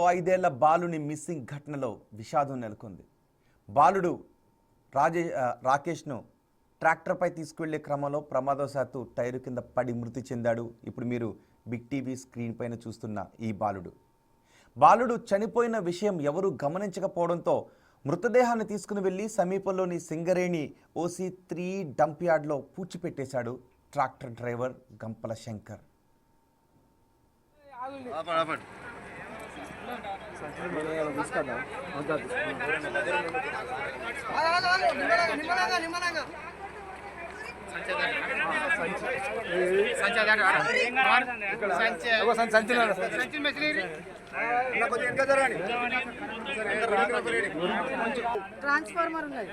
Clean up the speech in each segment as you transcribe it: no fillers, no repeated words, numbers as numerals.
5 ఏళ్ల బాలుని మిస్సింగ్ ఘటనలో విషాదం నెలకొంది. బాలుడు రాకేష్ను ట్రాక్టర్పై తీసుకువెళ్లే క్రమంలో ప్రమాదవశాత్తు టైరు కింద పడి మృతి చెందాడు. ఇప్పుడు మీరు బిగ్ టీవీ స్క్రీన్ పైన చూస్తున్న ఈ బాలుడు చనిపోయిన విషయం ఎవరూ గమనించకపోవడంతో మృతదేహాన్ని తీసుకుని వెళ్లి సమీపంలోని సింగరేణి OC3 డంప్ యార్డ్లో పూడ్చిపెట్టేశాడు ట్రాక్టర్ డ్రైవర్ గంపల శంకర్. ట్రాన్స్ఫార్మర్ ఉన్నది.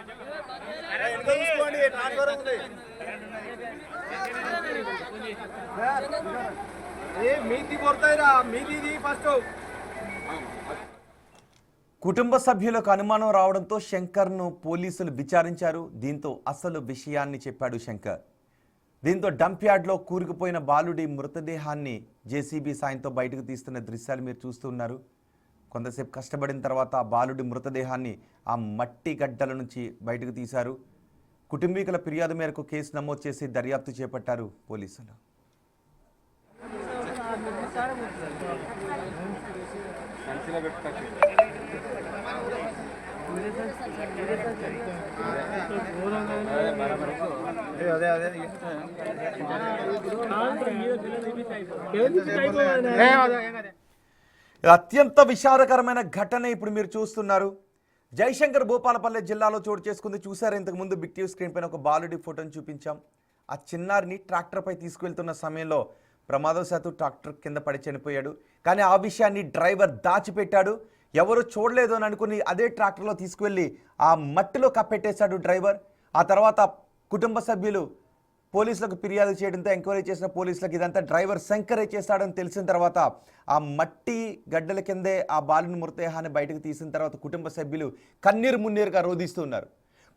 కుటుంబ సభ్యులకు అనుమానం రావడంతో శంకర్ను పోలీసులు విచారించారు. దీంతో అసలు విషయాన్ని చెప్పాడు శంకర్. దీంతో డంప్ యార్డ్లో కూరుకుపోయిన బాలుడి మృతదేహాన్ని JCB సాయంతో బయటకు తీస్తున్న దృశ్యాలు మీరు చూస్తున్నారు. కొంతసేపు కష్టపడిన తర్వాత ఆ బాలుడి మృతదేహాన్ని ఆ మట్టి గడ్డల నుంచి బయటకు తీశారు. కుటుంబీకుల ఫిర్యాదు మేరకు కేసు నమోదు చేసి దర్యాప్తు చేపట్టారు పోలీసులు. అత్యంత విషాదకరమైన ఘటన ఇప్పుడు మీరు చూస్తున్నారు. జయశంకర్ భూపాలపల్లి జిల్లాలో చోటు చేసుకుంది. చూసారు ఇంతకు ముందు బిగ్ టీవీ స్క్రీన్ పైన ఒక బాలుడి ఫోటోని చూపించాం. ఆ చిన్నారిని ట్రాక్టర్పై తీసుకువెళ్తున్న సమయంలో ప్రమాదవశాత్తు ట్రాక్టర్ కింద పడి చనిపోయాడు. కానీ ఆ విషయాన్ని డ్రైవర్ దాచిపెట్టాడు. ఎవరు చూడలేదు అని అనుకుని అదే ట్రాక్టర్లో తీసుకువెళ్ళి ఆ మట్టిలో కప్పెట్టేశాడు డ్రైవర్. ఆ తర్వాత కుటుంబ సభ్యులు పోలీసులకు ఫిర్యాదు చేయడంతో ఎంక్వైరీ చేసిన పోలీసులకు ఇదంతా డ్రైవర్ శంకరే చేస్తాడని తెలిసిన తర్వాత ఆ మట్టి గడ్డల కిందే ఆ బాలుని మృతదేహాన్ని బయటకు తీసిన తర్వాత కుటుంబ సభ్యులు కన్నీరు మున్నీరుగా రోధిస్తున్నారు.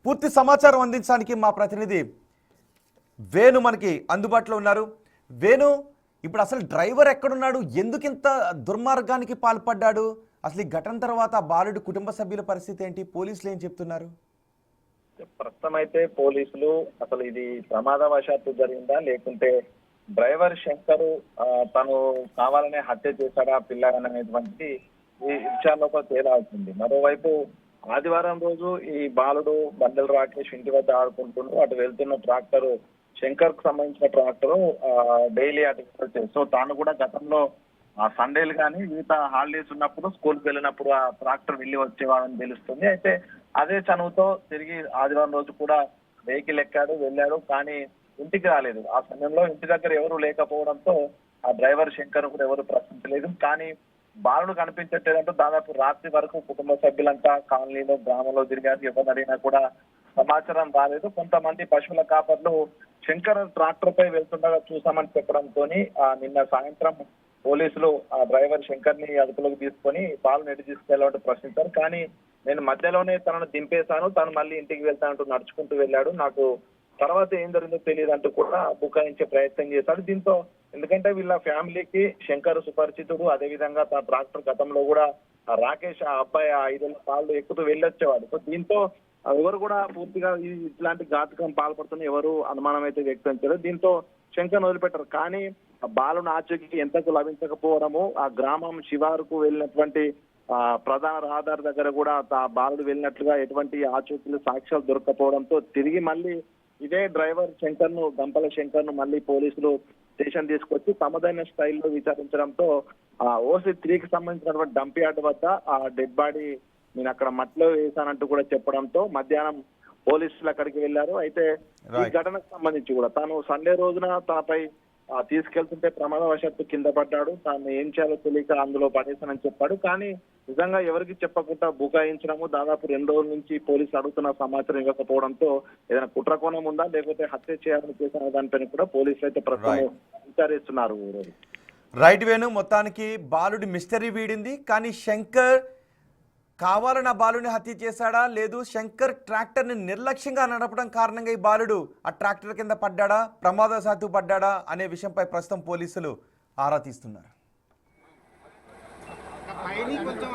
పూర్తి సమాచారం అందించడానికి మా ప్రతినిధి వేణు మనకి అందుబాటులో ఉన్నారు. వేణు, ఇప్పుడు అసలు డ్రైవర్ ఎక్కడున్నాడు? ఎందుకింత దుర్మార్గానికి పాల్పడ్డాడు? అసలు ఈ ఘటన తర్వాత బాలుడి కుటుంబ సభ్యుల పరిస్థితి ఏంటి? పోలీసులు ఏం చెప్తున్నారు? ప్రస్తుతం అయితే పోలీసులు అసలు ఇది ప్రమాదవశాత్తు జరిగిందా లేకుంటే డ్రైవర్ శంకర్ తను కావాలనే హత్య చేశాడా పిల్లగాననేటువంటిది ఈ విషయాల్లో తేలాల్సింది. మరోవైపు ఆదివారం రోజు ఈ బాలుడు బండల రాకేష్ ఇంటి వద్ద ఆడుకుంటుండ్రు. అటు వెళ్తున్న ట్రాక్టర్ శంకర్ కు సంబంధించిన ట్రాక్టర్ డైలీ అటు సో తాను కూడా గతంలో ఆ సండేలు కానీ మిగతా హాలిడేస్ ఉన్నప్పుడు స్కూల్కి వెళ్ళినప్పుడు ఆ ట్రాక్టర్ వెళ్ళి వచ్చేవాడని తెలుస్తుంది. అయితే అదే చనువుతో తిరిగి ఆదివారం రోజు కూడా వెహికల్ ఎక్కాడు, వెళ్ళాడు, కానీ ఇంటికి రాలేదు. ఆ సమయంలో ఇంటి దగ్గర ఎవరు లేకపోవడంతో ఆ డ్రైవర్ శంకర్ కూడా ఎవరు ప్రశ్నించలేదు. కానీ బాలుడు కనిపించట్లేదంటూ దాదాపు రాత్రి వరకు కుటుంబ సభ్యులంతా కాలనీలో గ్రామంలో తిరిగారు. ఎవరు అడిగినా కూడా సమాచారం రాలేదు. కొంతమంది పశువుల కాపర్లు శంకర్ ట్రాక్టర్ పై వెళ్తుండగా చూసామని చెప్పడంతో నిన్న సాయంత్రం పోలీసులు ఆ డ్రైవర్ శంకర్ ని అదుపులోకి తీసుకొని బాలుని ఎటు తీసుకెళ్లాలంటూ ప్రశ్నించారు. కానీ నేను మధ్యలోనే తనను దింపేశాను, తను మళ్ళీ ఇంటికి వెళ్తానంటూ నడుచుకుంటూ వెళ్ళాడు, నాకు తర్వాత ఏం జరిగిందో తెలియదు అంటూ కూడా బుకాయించే ప్రయత్నం చేశాడు. దీంతో ఎందుకంటే వీళ్ళ ఫ్యామిలీకి శంకర్ సుపరిచితుడు, అదేవిధంగా తన ట్రాక్టర్ గతంలో కూడా రాకేష్ ఆ అబ్బాయి 5 ఏళ్ల పాలు ఎక్కుతూ వెళ్ళొచ్చేవాడు. సో దీంతో ఎవరు కూడా పూర్తిగా ఇట్లాంటి ఘాతుకం పాల్పడుతున్న ఎవరు అనుమానం అయితే వ్యక్తం చేయలేదు. దీంతో శంకర్ వదిలిపెట్టారు. కానీ ఆ బాలుని ఆచూకీ ఎంతకు లభించకపోవడము, ఆ గ్రామం శివారుకు వెళ్ళినటువంటి ప్రధాన రహదారి దగ్గర కూడా ఆ బాలుడు వెళ్ళినట్లుగా ఎటువంటి ఆచూకీలు సాక్ష్యాలు దొరకపోవడంతో తిరిగి మళ్ళీ ఇదే డ్రైవర్ గంపల శంకర్ ను మళ్ళీ పోలీసులు స్టేషన్ తీసుకొచ్చి తమదైన స్టైల్లో విచారించడంతో OC3కి సంబంధించినటువంటి డంప్ యార్డ్ వద్ద ఆ డెడ్ బాడీ నేను అక్కడ మట్టిలో వేశానంటూ కూడా చెప్పడంతో మధ్యాహ్నం పోలీసులు అక్కడికి వెళ్లారు. అయితే ఈ ఘటనకు సంబంధించి కూడా తాను సండే రోజున తనపై తీసుకెళ్తుంటే ప్రమాదవశాత్తు కింద పడ్డాడు, తాను ఏం చేయాలో తెలియక అందులో పడేశానని చెప్పాడు. కానీ నిజంగా ఎవరికి చెప్పకుండా బుకాయించడము, దాదాపు 2 రోజుల నుంచి పోలీసులు అడుగుతున్న సమాచారం ఇవ్వకపోవడంతో ఏదైనా కుట్రకోణం ఉందా లేకపోతే హత్య చేయాలని చేసిన దానిపైన కూడా పోలీసులు అయితే ప్రస్తుతం విచారిస్తున్నారు. రైట్ వేణు, మొత్తానికి బాలుడి మిస్టరీ వీడింది. కానీ శంకర్ కావాలని ఆ బాలుని హత్య చేశాడా, లేదు శంకర్ ట్రాక్టర్ని నిర్లక్ష్యంగా నడపడం కారణంగా ఈ బాలుడు ఆ ట్రాక్టర్ కింద పడ్డాడా, ప్రమాదవశాత్తు పడ్డాడా అనే విషయంపై ప్రస్తుతం పోలీసులు ఆరా తీస్తున్నారు. పైన కొంచెం